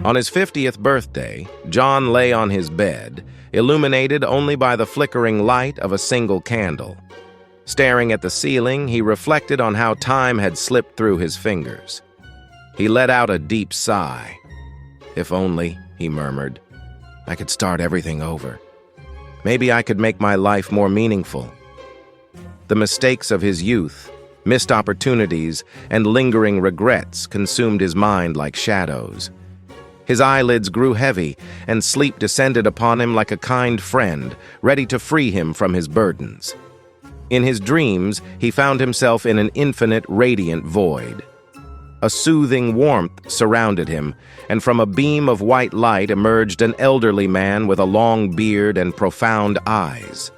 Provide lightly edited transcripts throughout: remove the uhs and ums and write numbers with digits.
On his 50th birthday, John lay on his bed, illuminated only by the flickering light of a single candle. Staring at the ceiling, he reflected on how time had slipped through his fingers. He let out a deep sigh. If only, he murmured, I could start everything over. Maybe I could make my life more meaningful. The mistakes of his youth, missed opportunities, and lingering regrets consumed his mind like shadows. His eyelids grew heavy, and sleep descended upon him like a kind friend, ready to free him from his burdens. In his dreams, he found himself in an infinite, radiant void. A soothing warmth surrounded him, and from a beam of white light emerged an elderly man with a long beard and profound eyes.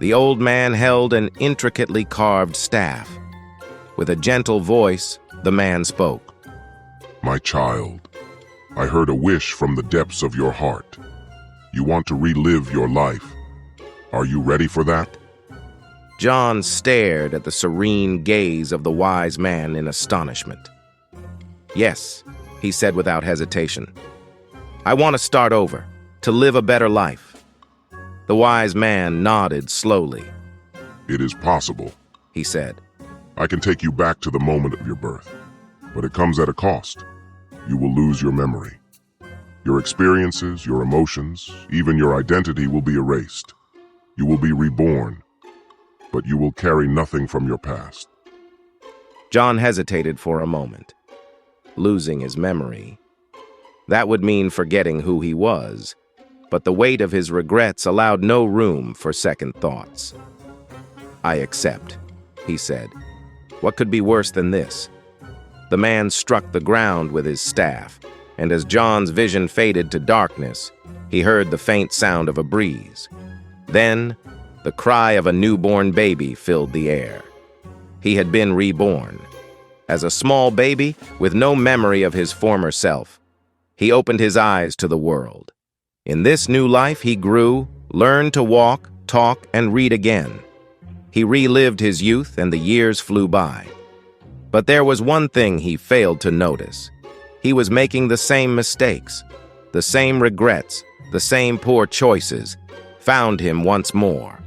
The old man held an intricately carved staff. With a gentle voice, the man spoke. My child, I heard a wish from the depths of your heart. You want to relive your life. Are you ready for that? John stared at the serene gaze of the wise man in astonishment. Yes, he said without hesitation. I want to start over, to live a better life. The wise man nodded slowly. It is possible, he said. I can take you back to the moment of your birth, but it comes at a cost. You will lose your memory. Your experiences, your emotions, even your identity will be erased. You will be reborn, but you will carry nothing from your past. John hesitated for a moment. Losing his memory. That would mean forgetting who he was, but the weight of his regrets allowed no room for second thoughts. I accept, he said. What could be worse than this? The man struck the ground with his staff, and as John's vision faded to darkness, he heard the faint sound of a breeze. Then, the cry of a newborn baby filled the air. He had been reborn. As a small baby, with no memory of his former self, he opened his eyes to the world. In this new life, he grew, learned to walk, talk, and read again. He relived his youth, and the years flew by. But there was one thing he failed to notice. He was making the same mistakes, the same regrets, the same poor choices, found him once more.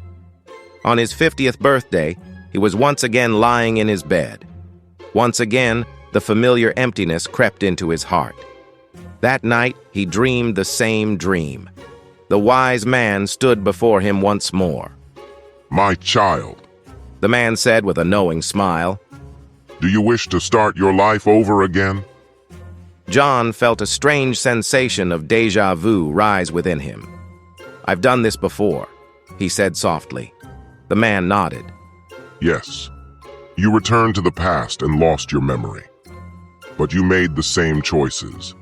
On his 50th birthday, he was once again lying in his bed. Once again, the familiar emptiness crept into his heart. That night, he dreamed the same dream. The wise man stood before him once more. My child, the man said with a knowing smile. Do you wish to start your life over again? John felt a strange sensation of déjà vu rise within him. I've done this before, he said softly. The man nodded. Yes. You returned to the past and lost your memory. But you made the same choices.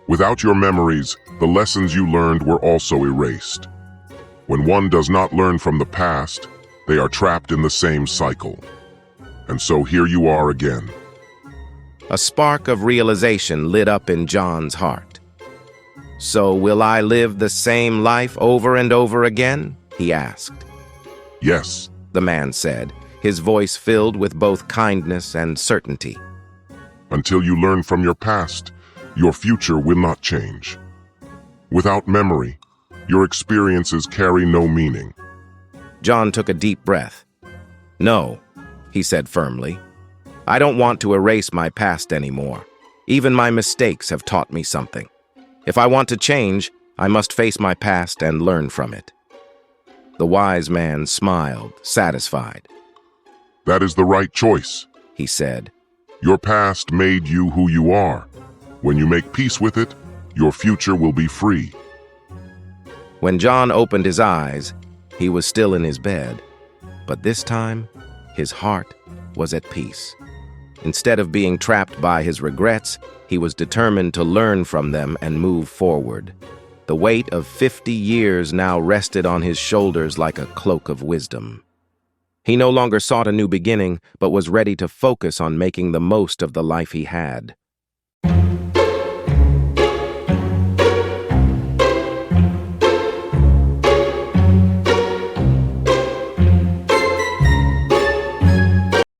Without your memories, the lessons you learned were also erased. When one does not learn from the past, they are trapped in the same cycle. And so here you are again. A spark of realization lit up in John's heart. So will I live the same life over and over again? He asked. Yes, the man said, his voice filled with both kindness and certainty. Until you learn from your past, your future will not change. Without memory, your experiences carry no meaning. John took a deep breath. No, he said firmly. I don't want to erase my past anymore. Even my mistakes have taught me something. If I want to change, I must face my past and learn from it. The wise man smiled, satisfied. That is the right choice, he said. Your past made you who you are. When you make peace with it, your future will be free. When John opened his eyes, he was still in his bed, but this time, his heart was at peace. Instead of being trapped by his regrets, he was determined to learn from them and move forward. The weight of 50 years now rested on his shoulders like a cloak of wisdom. He no longer sought a new beginning, but was ready to focus on making the most of the life he had.